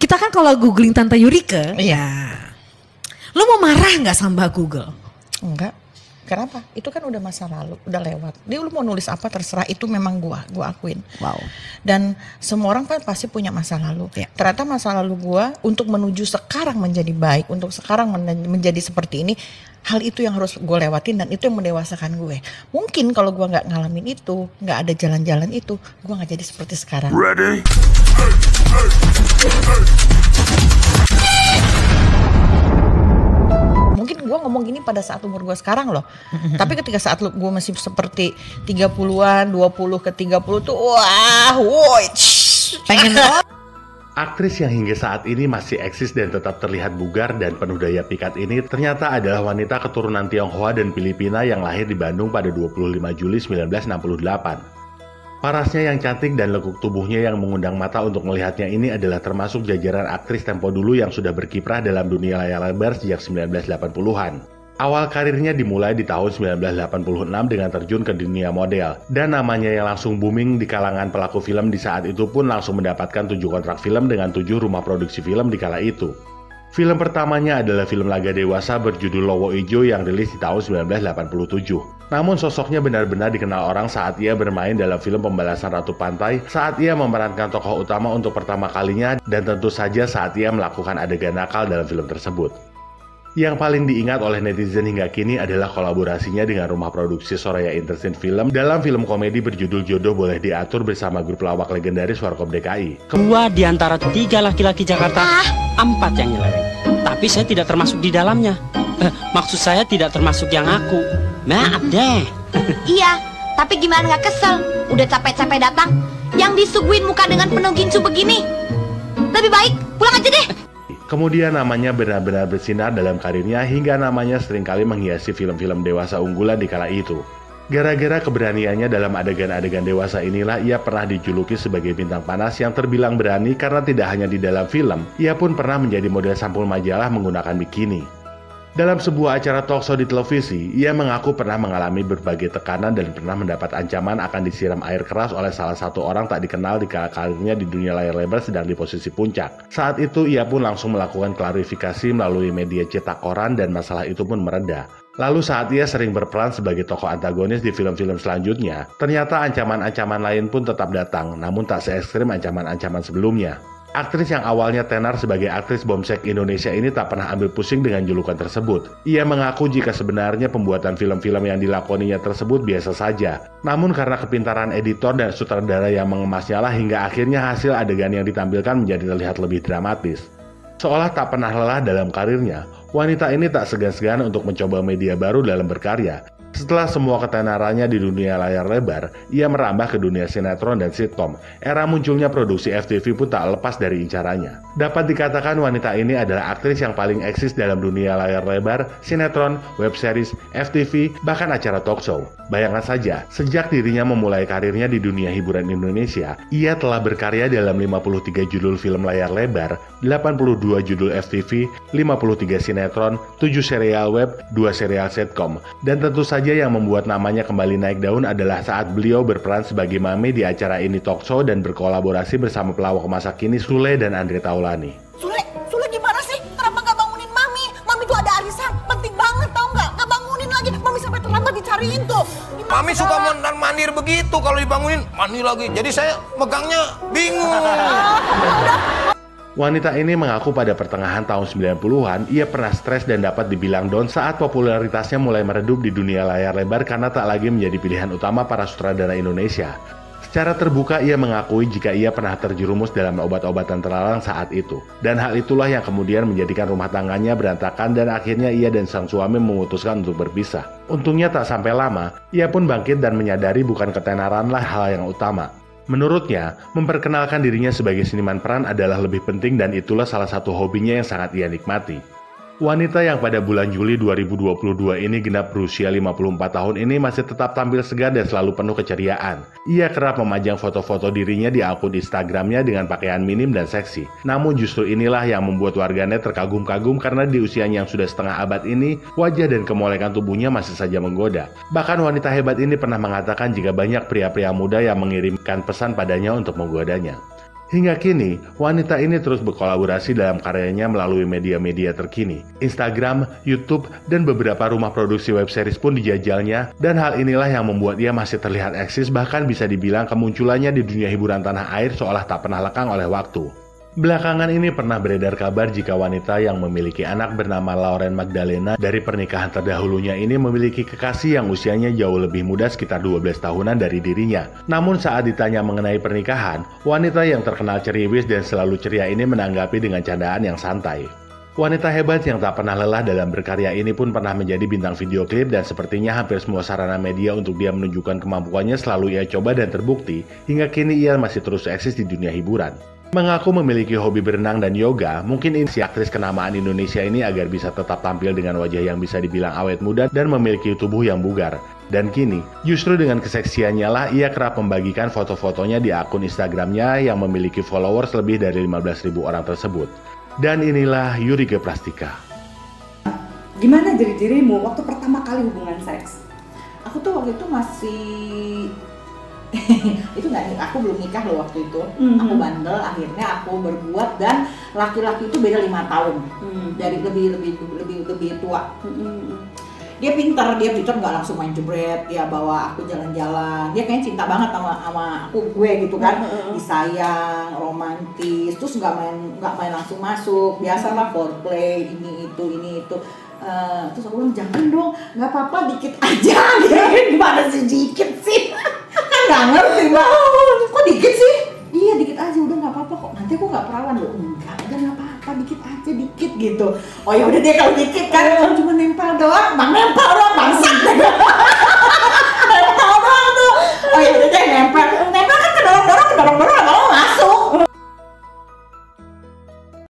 Kita kan kalau googling Tante Yurike, ya. Lo mau marah nggak sama Google? Enggak. Kenapa? Itu kan udah masa lalu, udah lewat. Dia lu mau nulis apa terserah, itu memang gua akuin. Wow. Dan semua orang kan pasti punya masa lalu. Ya. Ternyata masa lalu gua untuk menuju sekarang menjadi baik, untuk sekarang menjadi seperti ini, hal itu yang harus gue lewatin dan itu yang mendewasakan gue. Mungkin kalau gue nggak ngalamin itu, nggak ada jalan-jalan itu, gue nggak jadi seperti sekarang. Ready? Mungkin gue ngomong gini pada saat umur gue sekarang loh. Tapi ketika saat gue masih seperti 30-an, 20 ke 30 tuh wah, woi. Pengen Aktris yang hingga saat ini masih eksis dan tetap terlihat bugar dan penuh daya pikat ini ternyata adalah wanita keturunan Tionghoa dan Filipina yang lahir di Bandung pada 25 Juli 1968. Parasnya yang cantik dan lekuk tubuhnya yang mengundang mata untuk melihatnya ini adalah termasuk jajaran aktris tempo dulu yang sudah berkiprah dalam dunia layar lebar sejak 1980-an. Awal karirnya dimulai di tahun 1986 dengan terjun ke dunia model, dan namanya yang langsung booming di kalangan pelaku film di saat itu pun langsung mendapatkan 7 kontrak film dengan 7 rumah produksi film di kala itu. Film pertamanya adalah film laga dewasa berjudul Lowo Ijo yang rilis di tahun 1987. Namun sosoknya benar-benar dikenal orang saat ia bermain dalam film Pembalasan Ratu Pantai, saat ia memerankan tokoh utama untuk pertama kalinya, dan tentu saja saat ia melakukan adegan nakal dalam film tersebut. Yang paling diingat oleh netizen hingga kini adalah kolaborasinya dengan rumah produksi Soraya Entertainment Film dalam film komedi berjudul Jodoh Boleh Diatur bersama grup lawak legendaris Warkop DKI. 2 di antara 3 laki-laki Jakarta, 4 yang nyeleweng. Tapi saya tidak termasuk di dalamnya. Maksud saya tidak termasuk yang aku. Maaf deh. Iya, tapi gimana gak kesel? Udah capek-capek datang, yang disuguhin muka dengan penuh gincu begini. Lebih baik pulang aja deh. Kemudian namanya benar-benar bersinar dalam karirnya hingga namanya seringkali menghiasi film-film dewasa unggulan di kala itu. Gara-gara keberaniannya dalam adegan-adegan dewasa inilah ia pernah dijuluki sebagai bintang panas yang terbilang berani karena tidak hanya di dalam film, ia pun pernah menjadi model sampul majalah menggunakan bikini. Dalam sebuah acara talkshow di televisi, ia mengaku pernah mengalami berbagai tekanan dan pernah mendapat ancaman akan disiram air keras oleh salah satu orang tak dikenal di kala karirnya di dunia layar lebar sedang di posisi puncak. Saat itu ia pun langsung melakukan klarifikasi melalui media cetak koran dan masalah itu pun mereda. Lalu saat ia sering berperan sebagai tokoh antagonis di film-film selanjutnya, ternyata ancaman-ancaman lain pun tetap datang, namun tak se-ekstrim ancaman-ancaman sebelumnya. Aktris yang awalnya tenar sebagai aktris bomsek Indonesia ini tak pernah ambil pusing dengan julukan tersebut. Ia mengaku jika sebenarnya pembuatan film-film yang dilakoninya tersebut biasa saja. Namun karena kepintaran editor dan sutradara yang mengemasnya lah hingga akhirnya hasil adegan yang ditampilkan menjadi terlihat lebih dramatis. Seolah tak pernah lelah dalam karirnya, wanita ini tak segan-segan untuk mencoba media baru dalam berkarya. Setelah semua ketenarannya di dunia layar lebar, ia merambah ke dunia sinetron dan sitkom. Era munculnya produksi FTV pun tak lepas dari incarannya. Dapat dikatakan wanita ini adalah aktris yang paling eksis dalam dunia layar lebar, sinetron, web series, FTV, bahkan acara talkshow. Bayangkan saja, sejak dirinya memulai karirnya di dunia hiburan Indonesia, ia telah berkarya dalam 53 judul film layar lebar, 82 judul FTV, 53 sinetron, 7 serial web, 2 serial sitkom, dan tentu saja yang membuat namanya kembali naik daun adalah saat beliau berperan sebagai Mame di acara ini talkshow dan berkolaborasi bersama pelawak masa kini Sule dan Andre Taulani. Sule gimana sih? Kenapa gak bangunin Mami? Mami tuh ada arisan, penting banget tau gak? Gak bangunin lagi, Mami sampai terlambat dicariin tuh. Mami suka mondar-mandir begitu kalau dibangunin, mandi lagi. Jadi saya megangnya bingung. Wanita ini mengaku pada pertengahan tahun 90-an ia pernah stres dan dapat dibilang down saat popularitasnya mulai meredup di dunia layar lebar karena tak lagi menjadi pilihan utama para sutradara Indonesia. Secara terbuka ia mengakui jika ia pernah terjerumus dalam obat-obatan terlarang saat itu. Dan hal itulah yang kemudian menjadikan rumah tangganya berantakan dan akhirnya ia dan sang suami memutuskan untuk berpisah. Untungnya tak sampai lama, ia pun bangkit dan menyadari bukan ketenaranlah hal yang utama. Menurutnya, memperkenalkan dirinya sebagai seniman peran adalah lebih penting dan itulah salah satu hobinya yang sangat ia nikmati. Wanita yang pada bulan Juli 2022 ini genap berusia 54 tahun ini masih tetap tampil segar dan selalu penuh keceriaan. Ia kerap memajang foto-foto dirinya di akun Instagramnya dengan pakaian minim dan seksi. Namun justru inilah yang membuat warganet terkagum-kagum karena di usianya yang sudah setengah abad ini, wajah dan kemolekan tubuhnya masih saja menggoda. Bahkan wanita hebat ini pernah mengatakan jika banyak pria-pria muda yang mengirimkan pesan padanya untuk menggodanya. Hingga kini, wanita ini terus berkolaborasi dalam karyanya melalui media-media terkini. Instagram, YouTube, dan beberapa rumah produksi web series pun dijajalnya, dan hal inilah yang membuat ia masih terlihat eksis, bahkan bisa dibilang kemunculannya di dunia hiburan tanah air seolah tak pernah lekang oleh waktu. Belakangan ini pernah beredar kabar jika wanita yang memiliki anak bernama Lauren Magdalena dari pernikahan terdahulunya ini memiliki kekasih yang usianya jauh lebih muda sekitar 12 tahunan dari dirinya. Namun saat ditanya mengenai pernikahan, wanita yang terkenal ceriwis dan selalu ceria ini menanggapi dengan candaan yang santai. Wanita hebat yang tak pernah lelah dalam berkarya ini pun pernah menjadi bintang video klip dan sepertinya hampir semua sarana media untuk dia menunjukkan kemampuannya selalu ia coba dan terbukti hingga kini ia masih terus eksis di dunia hiburan. Mengaku memiliki hobi berenang dan yoga, mungkin ini si aktris kenamaan Indonesia ini agar bisa tetap tampil dengan wajah yang bisa dibilang awet muda dan memiliki tubuh yang bugar. Dan kini, justru dengan keseksiannya lah ia kerap membagikan foto-fotonya di akun Instagramnya yang memiliki followers lebih dari 15.000 orang tersebut. Dan inilah Yurike Prastika. Gimana jadi dirimu waktu pertama kali hubungan seks? Aku tuh waktu itu masih itu nggak, aku belum nikah loh waktu itu. Aku bandel, akhirnya aku berbuat, dan laki-laki itu beda 5 tahun dari lebih tua. Dia pintar nggak langsung main jebret, dia bawa aku jalan-jalan, dia kayaknya cinta banget sama gue gitu kan, disayang, romantis, terus nggak main langsung masuk, biasa lah foreplay, ini itu. Terus aku bilang jangan dong, nggak apa-apa dikit aja, gimana sih dikit sih? Kan nggak ngerti mbak, kok dikit sih? Iya dikit aja, udah nggak apa-apa kok, nanti aku nggak perawan loh. Enggak, udah nggak apa-apa, dikit aja, dikit gitu. Oh ya udah deh kalau dikit kan, cuma nempel doang, nempel doang bangsat. Nempel doang tuh. Oh ya udah deh nempel kan kedorong-dorong